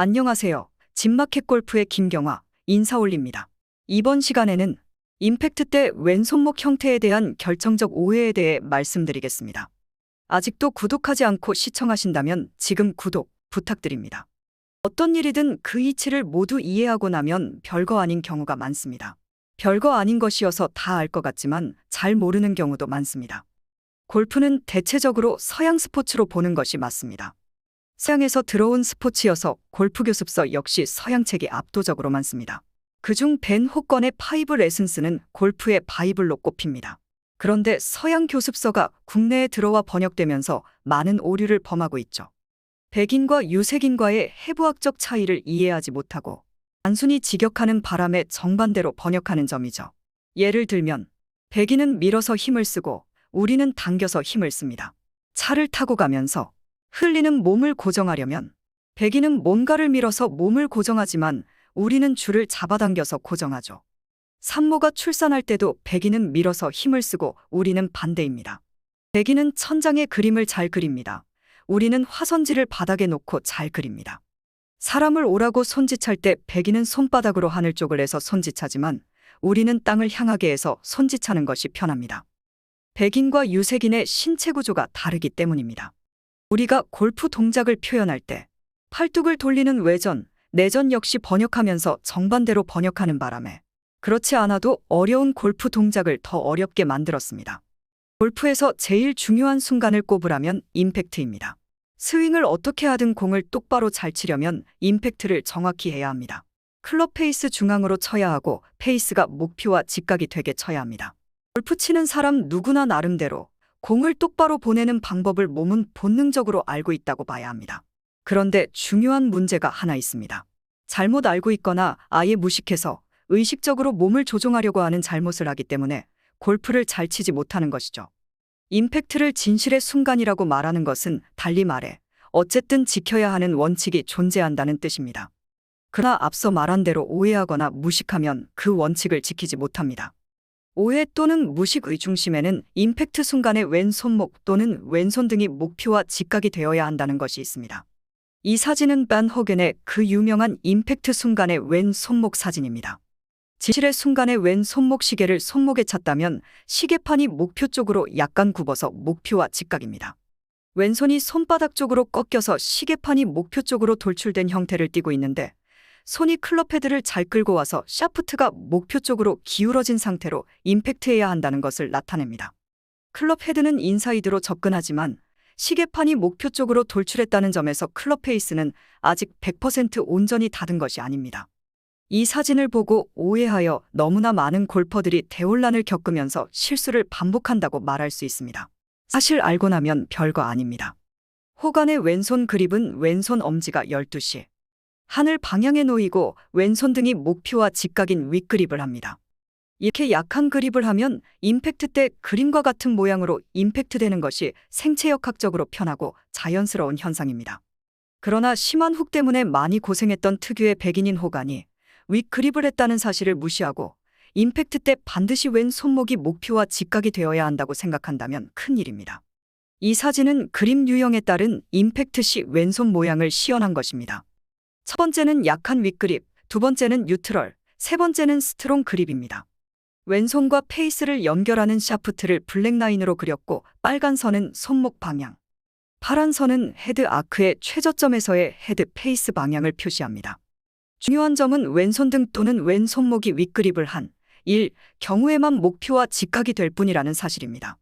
안녕하세요. 진마켓 골프의 김경화 인사 올립니다. 이번 시간에는 임팩트 때 왼손목 형태에 대한 결정적 오해에 대해 말씀드리겠습니다. 아직도 구독하지 않고 시청하신다면 지금 구독 부탁드립니다. 어떤 일이든 그 이치를 모두 이해하고 나면 별거 아닌 경우가 많습니다. 별거 아닌 것이어서 다 알 것 같지만 잘 모르는 경우도 많습니다. 골프는 대체적으로 서양 스포츠로 보는 것이 맞습니다. 서양에서 들어온 스포츠여서 골프 교습서 역시 서양책이 압도적으로 많습니다. 그중 벤 호건의 파이브 레슨스는 골프의 바이블로 꼽힙니다. 그런데 서양 교습서가 국내에 들어와 번역되면서 많은 오류를 범하고 있죠. 백인과 유색인과의 해부학적 차이를 이해하지 못하고 단순히 직역하는 바람에 정반대로 번역하는 점이죠. 예를 들면 백인은 밀어서 힘을 쓰고 우리는 당겨서 힘을 씁니다. 차를 타고 가면서 흘리는 몸을 고정하려면 백인은 뭔가를 밀어서 몸을 고정하지만 우리는 줄을 잡아당겨서 고정하죠. 산모가 출산할 때도 백인은 밀어서 힘을 쓰고 우리는 반대입니다. 백인은 천장에 그림을 잘 그립니다. 우리는 화선지를 바닥에 놓고 잘 그립니다. 사람을 오라고 손짓할 때 백인은 손바닥으로 하늘 쪽을 해서 손짓하지만 우리는 땅을 향하게 해서 손짓하는 것이 편합니다. 백인과 유색인의 신체 구조가 다르기 때문입니다. 우리가 골프 동작을 표현할 때 팔뚝을 돌리는 외전, 내전 역시 번역하면서 정반대로 번역하는 바람에 그렇지 않아도 어려운 골프 동작을 더 어렵게 만들었습니다. 골프에서 제일 중요한 순간을 꼽으라면 임팩트입니다. 스윙을 어떻게 하든 공을 똑바로 잘 치려면 임팩트를 정확히 해야 합니다. 클럽 페이스 중앙으로 쳐야 하고 페이스가 목표와 직각이 되게 쳐야 합니다. 골프 치는 사람 누구나 나름대로 공을 똑바로 보내는 방법을 몸은 본능적으로 알고 있다고 봐야 합니다. 그런데 중요한 문제가 하나 있습니다. 잘못 알고 있거나 아예 무식해서 의식적으로 몸을 조종하려고 하는 잘못을 하기 때문에 골프를 잘 치지 못하는 것이죠. 임팩트를 진실의 순간이라고 말하는 것은 달리 말해 어쨌든 지켜야 하는 원칙이 존재한다는 뜻입니다. 그러나 앞서 말한 대로 오해하거나 무식하면 그 원칙을 지키지 못합니다. 오해 또는 무식의 중심에는 임팩트 순간의 왼손목 또는 왼손 등이 목표와 직각이 되어야 한다는 것이 있습니다. 이 사진은 벤 호건의 그 유명한 임팩트 순간의 왼손목 사진입니다. 진실의 순간의 왼손목 시계를 손목에 찼다면 시계판이 목표 쪽으로 약간 굽어서 목표와 직각입니다. 왼손이 손바닥 쪽으로 꺾여서 시계판이 목표 쪽으로 돌출된 형태를 띠고 있는데 손이 클럽 헤드를 잘 끌고 와서 샤프트가 목표 쪽으로 기울어진 상태로 임팩트해야 한다는 것을 나타냅니다. 클럽 헤드는 인사이드로 접근하지만 시계판이 목표 쪽으로 돌출했다는 점에서 클럽 페이스는 아직 100% 온전히 닫은 것이 아닙니다. 이 사진을 보고 오해하여 너무나 많은 골퍼들이 대혼란을 겪으면서 실수를 반복한다고 말할 수 있습니다. 사실 알고 나면 별거 아닙니다. 호간의 왼손 그립은 왼손 엄지가 12시. 하늘 방향에 놓이고 왼손 등이 목표와 직각인 윗그립을 합니다. 이렇게 약한 그립을 하면 임팩트 때 그림과 같은 모양으로 임팩트 되는 것이 생체역학적으로 편하고 자연스러운 현상입니다. 그러나 심한 훅 때문에 많이 고생했던 특유의 백인인 호간이 윗그립을 했다는 사실을 무시하고 임팩트 때 반드시 왼손목이 목표와 직각이 되어야 한다고 생각한다면 큰일입니다. 이 사진은 그립 유형에 따른 임팩트 시 왼손 모양을 시연한 것입니다. 첫 번째는 약한 윗그립, 두 번째는 뉴트럴, 세 번째는 스트롱 그립입니다. 왼손과 페이스를 연결하는 샤프트를 블랙 라인으로 그렸고 빨간 선은 손목 방향, 파란 선은 헤드 아크의 최저점에서의 헤드 페이스 방향을 표시합니다. 중요한 점은 왼손 등 또는 왼손목이 윗그립을 한 1 경우에만 목표와 직각이 될 뿐이라는 사실입니다.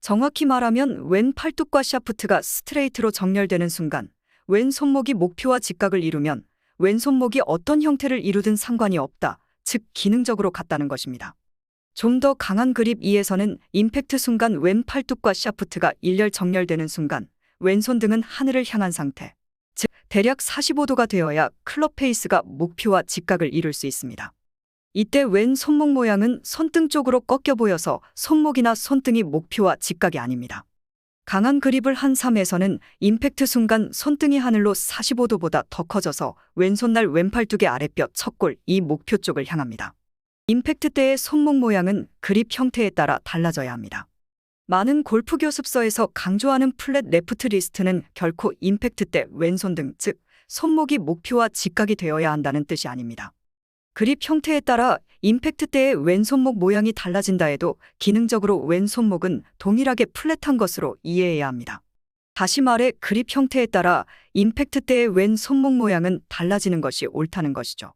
정확히 말하면 왼 팔뚝과 샤프트가 스트레이트로 정렬되는 순간 왼손목이 목표와 직각을 이루면 왼손목이 어떤 형태를 이루든 상관이 없다, 즉 기능적으로 같다는 것입니다. 좀 더 강한 그립 2에서는 임팩트 순간 왼 팔뚝과 샤프트가 일렬 정렬되는 순간 왼손 등은 하늘을 향한 상태, 즉 대략 45도가 되어야 클럽 페이스가 목표와 직각을 이룰 수 있습니다. 이때 왼 손목 모양은 손등 쪽으로 꺾여 보여서 손목이나 손등이 목표와 직각이 아닙니다. 강한 그립을 한 3에서는 임팩트 순간 손등이 하늘로 45도보다 더 커져서 왼손날 왼팔뚝의 아랫뼈 척골 이 목표 쪽을 향합니다. 임팩트 때의 손목 모양은 그립 형태에 따라 달라져야 합니다. 많은 골프 교습서에서 강조하는 플랫 레프트 리스트는 결코 임팩트 때 왼손 등, 즉 손목이 목표와 직각이 되어야 한다는 뜻이 아닙니다. 그립 형태에 따라 임팩트 때의 왼손목 모양이 달라진다 해도 기능적으로 왼손목은 동일하게 플랫한 것으로 이해해야 합니다. 다시 말해 그립 형태에 따라 임팩트 때의 왼손목 모양은 달라지는 것이 옳다는 것이죠.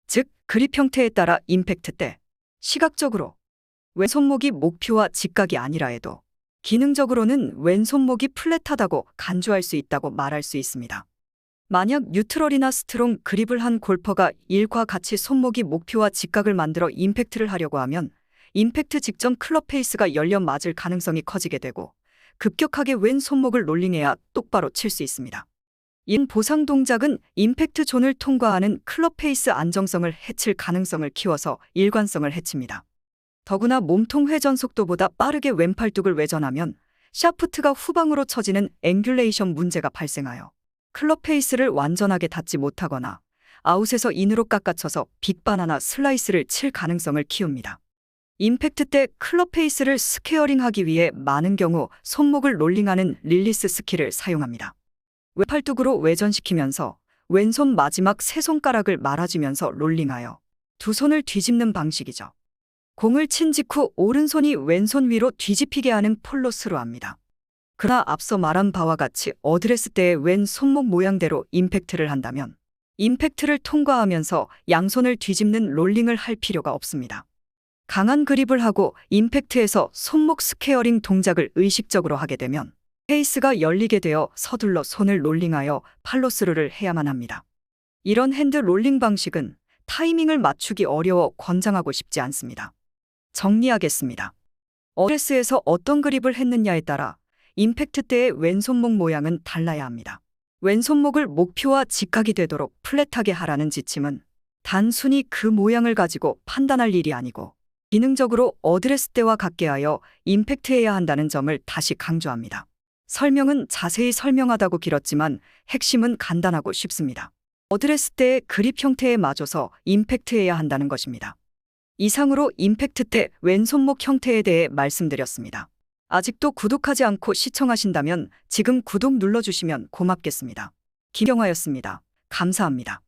즉, 그립 형태에 따라 임팩트 때 시각적으로 왼손목이 목표와 직각이 아니라 해도 기능적으로는 왼손목이 플랫하다고 간주할 수 있다고 말할 수 있습니다. 만약 뉴트럴이나 스트롱 그립을 한 골퍼가 일과 같이 손목이 목표와 직각을 만들어 임팩트를 하려고 하면 임팩트 직전 클럽 페이스가 열려 맞을 가능성이 커지게 되고 급격하게 왼손목을 롤링해야 똑바로 칠 수 있습니다. 이런 보상 동작은 임팩트 존을 통과하는 클럽 페이스 안정성을 해칠 가능성을 키워서 일관성을 해칩니다. 더구나 몸통 회전 속도보다 빠르게 왼팔뚝을 외전하면 샤프트가 후방으로 처지는 앵귤레이션 문제가 발생하여 클럽 페이스를 완전하게 닿지 못하거나 아웃에서 인으로 깎아쳐서 빅바나나 슬라이스를 칠 가능성을 키웁니다. 임팩트 때 클럽 페이스를 스퀘어링하기 위해 많은 경우 손목을 롤링하는 릴리스 스킬을 사용합니다. 왼팔뚝으로 외전시키면서 왼손 마지막 세 손가락을 말아주면서 롤링하여 두 손을 뒤집는 방식이죠. 공을 친 직후 오른손이 왼손 위로 뒤집히게 하는 폴로스로 합니다. 그러나 앞서 말한 바와 같이 어드레스 때의 왼 손목 모양대로 임팩트를 한다면 임팩트를 통과하면서 양손을 뒤집는 롤링을 할 필요가 없습니다. 강한 그립을 하고 임팩트에서 손목 스퀘어링 동작을 의식적으로 하게 되면 페이스가 열리게 되어 서둘러 손을 롤링하여 팔로스루를 해야만 합니다. 이런 핸드 롤링 방식은 타이밍을 맞추기 어려워 권장하고 싶지 않습니다. 정리하겠습니다. 어드레스에서 어떤 그립을 했느냐에 따라 임팩트 때의 왼손목 모양은 달라야 합니다. 왼손목을 목표와 직각이 되도록 플랫하게 하라는 지침은 단순히 그 모양을 가지고 판단할 일이 아니고 기능적으로 어드레스 때와 같게 하여 임팩트해야 한다는 점을 다시 강조합니다. 설명은 자세히 설명하다고 길었지만 핵심은 간단하고 쉽습니다. 어드레스 때의 그립 형태에 맞춰서 임팩트해야 한다는 것입니다. 이상으로 임팩트 때 왼손목 형태에 대해 말씀드렸습니다. 아직도 구독하지 않고 시청하신다면 지금 구독 눌러주시면 고맙겠습니다. 김경화였습니다. 감사합니다.